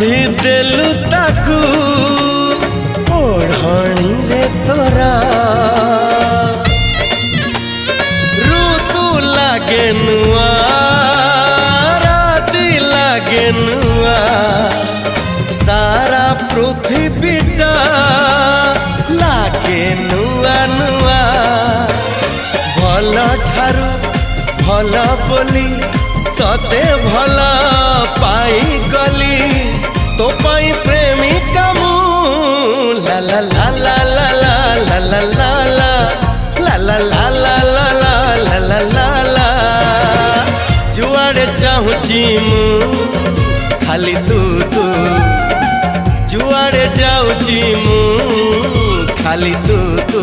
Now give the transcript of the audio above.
बांधी देलु ताकू ओढ़णी रे तोरा ऋतु लागे नुआ राति लागे नुआ सारा पृथ्वीटा लागे नुआ नुआ भल ठारू भल बोली तते भल पाई गली तो पाई प्रेमिका मु ला ला ला ला ला ला ला ला ला ला ला ला ला ला ला ला ला जुआड़े चाहूची मु खाली तू तू जुआड़े जाऊची मु खाली तू तू।